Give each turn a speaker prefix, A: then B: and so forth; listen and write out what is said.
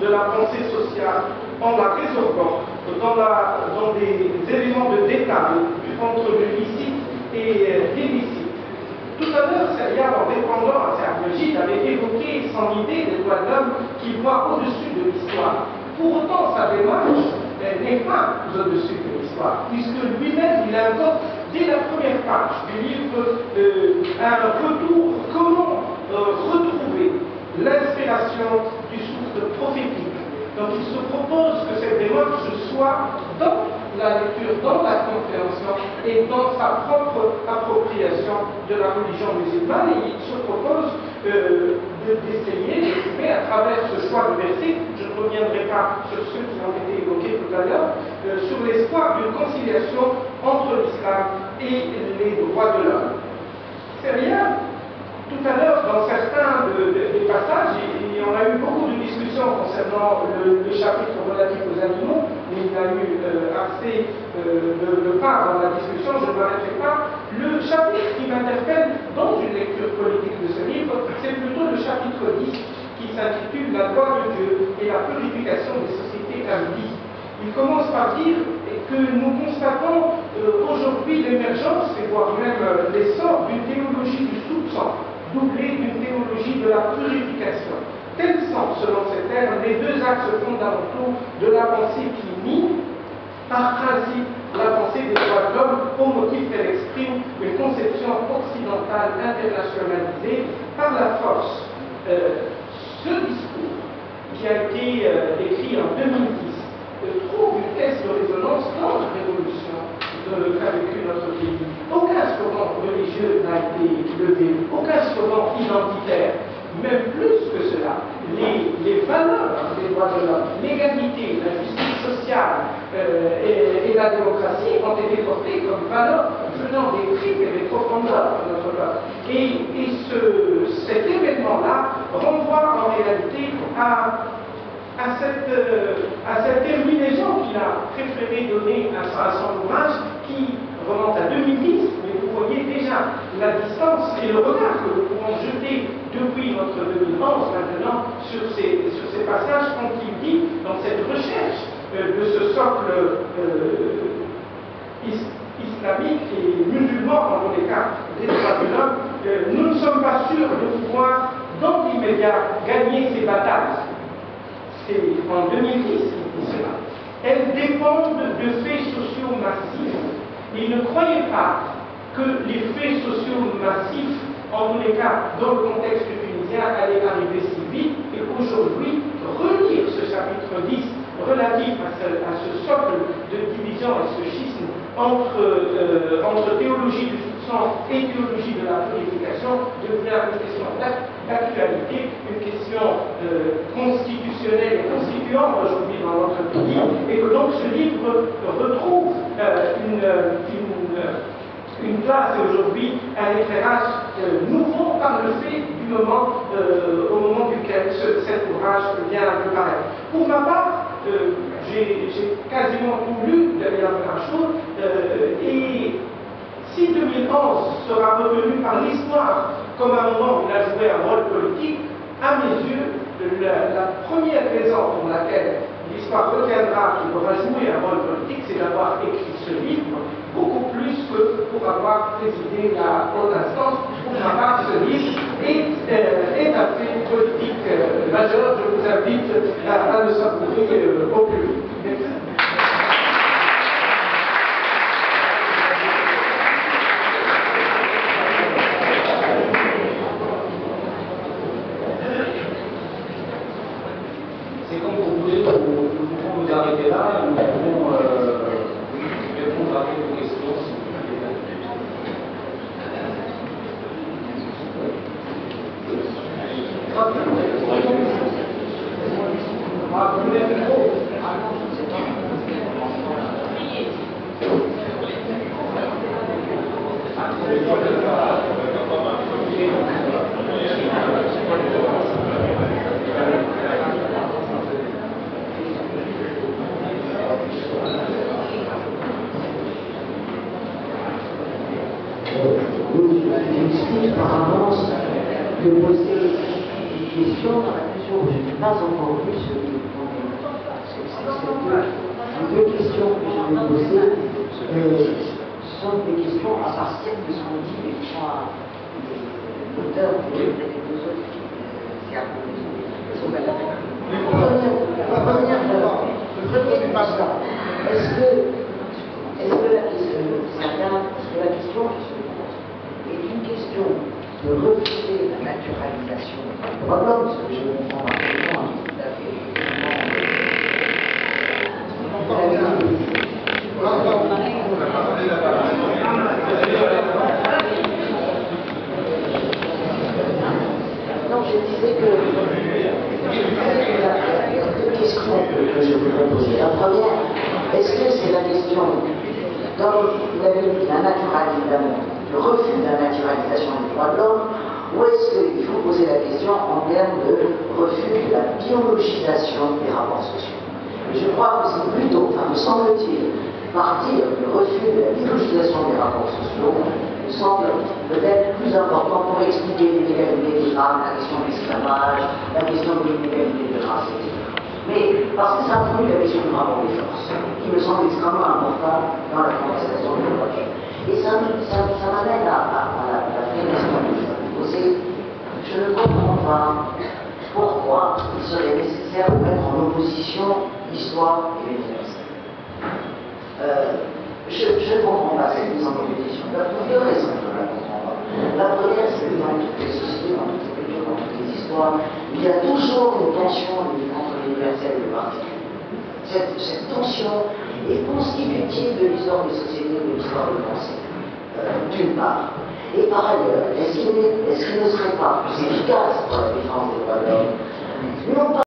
A: de la pensée sociale en la résorbant dans des éléments de détail entre le licite et l'illicite. Tout à l'heure, Seria, en répondant à cette logique, avait évoqué son idée des droits de l'homme qui voit au-dessus de l'histoire. Pour autant, sa démarche n'est pas au-dessus de l'histoire, puisque lui-même, il invoque dès la première page du livre un retour, comment retrouver l'inspiration du souffle prophétique. Donc il se propose que cette démarche soit dans la lecture, dans la compréhension et dans sa propre appropriation de la religion musulmane, et il se propose d'essayer d'exprimer à travers ce choix de versets, je ne reviendrai pas sur ceux qui ont été évoqués tout à l'heure, sur l'espoir d'une conciliation entre l'islam et les droits de l'homme. C'est rien. Tout à l'heure, dans certains des passages, on a eu beaucoup de discussions concernant le chapitre relatif aux animaux, mais il y a eu assez de part dans la discussion, je ne m'arrêterai pas. Le chapitre qui m'interpelle dans une lecture politique de ce livre, c'est plutôt le chapitre 10 qui s'intitule « La loi de Dieu et la purification des sociétés impies ». Il commence par dire que nous constatons aujourd'hui l'émergence, et voire même l'essor d'une théologie du soupçon, doublée d'une théologie de la purification. Tels sont, selon ces termes, les deux axes fondamentaux de la pensée qui nie, par principe, la pensée des droits de l'homme au motif qu'elle exprime une conception occidentale internationalisée par la force. Ce discours, qui a été écrit en 2010, trouve une caisse de résonance dans la révolution qu'a vécu notre pays. Aucun slogan religieux n'a été levé, aucun slogan identitaire. Même plus que cela, les valeurs des droits de l'homme, l'égalité, la justice sociale et la démocratie ont été portées comme valeurs venant des tripes et des profondeurs de notre peuple. Et cet événement-là renvoie en réalité à cette terminaison qu'il a préféré donner à son ouvrage, qui remonte à 2010, mais vous voyez déjà la distance et le regard que nous pouvons jeter depuis notre 2011 maintenant sur ces passages quand il dit, dans cette recherche de ce socle islamique et musulman, en tous les cas, des droits de l'homme, nous ne sommes pas sûrs de pouvoir, dans l'immédiat, gagner ces batailles. C'est en 2010 qu'il dit cela. Elles dépendent de faits sociaux massifs. Il ne croyait pas que les faits sociaux massifs, en tous les cas dans le contexte tunisien, allaient arriver si vite, et qu'aujourd'hui, relire ce chapitre 10 relatif à ce socle de division et ce schisme entre théologie du soupçon et théologie de la purification devient une question d'actualité, une question constitutionnelle et constituante aujourd'hui dans notre pays, et que donc ce livre retrouve une place et aujourd'hui un éclairage nouveau par le fait du moment, au moment duquel cet ouvrage vient de paraître. Pour ma part, j'ai quasiment tout lu derrière Rachour, et si 2011 sera retenu par l'histoire comme un moment où il a joué un rôle politique, à mes yeux, la première raison pour laquelle l'histoire retiendra qu'il aura joué un rôle politique, c'est d'avoir écrit ce livre, beaucoup plus que pour avoir présidé la haute instance. Pour ma part, ce livre est un fait politique majeur. Je vous invite à le savourer au plus vite. Merci.
B: C'est comme vous voulez, nous pouvons nous arrêter là, nous pouvons répondre à quelques questions si vous voulez.
C: J'excuse par avance de poser une question dans la mesure où je n'ai pas encore vu ce livre. deux questions que je vais poser sont des questions à partir de ce qu'ont dit les trois auteurs et les deux autres qui argumentent. Est-ce que la question qui se pose est une question de refuser la naturalisation des droits de l'homme, ce que je comprends parfaitement, tout à fait non, je disais que il y a deux questions que je voudrais poser. La première, est-ce que c'est la question, comme vous avez dit, le refus de la naturalisation des droits de l'homme, ou est-ce qu'il faut poser la question en termes de refus de la biologisation des rapports sociaux? Et je crois que c'est plutôt, me semble-t-il, partir du refus de la biologisation des rapports sociaux me semble peut-être plus important pour expliquer l'inégalité des femmes, la question de l'esclavage, la question de l'inégalité de race, etc. Mais parce que ça introduit la question du rapport des forces, qui me semble extrêmement important dans la conversation de l'autre. Et ça m'amène à la vraie question que je vais poser. Je ne comprends pas pourquoi il serait nécessaire de mettre en opposition l'histoire et l'université. Je ne comprends pas cette mise en opposition. Pour deux raisons, je ne la comprends pas. La première, c'est que dans toutes les sociétés, dans toutes les cultures, dans toutes les histoires, il y a toujours une tension entre l'universel et le particulier. Cette tension est constitutive de l'histoire des sociétés, de l'histoire de pensée, d'une part. Et par ailleurs, est-ce qu'il ne serait pas plus efficace pour la défense des droits de l'homme, non pas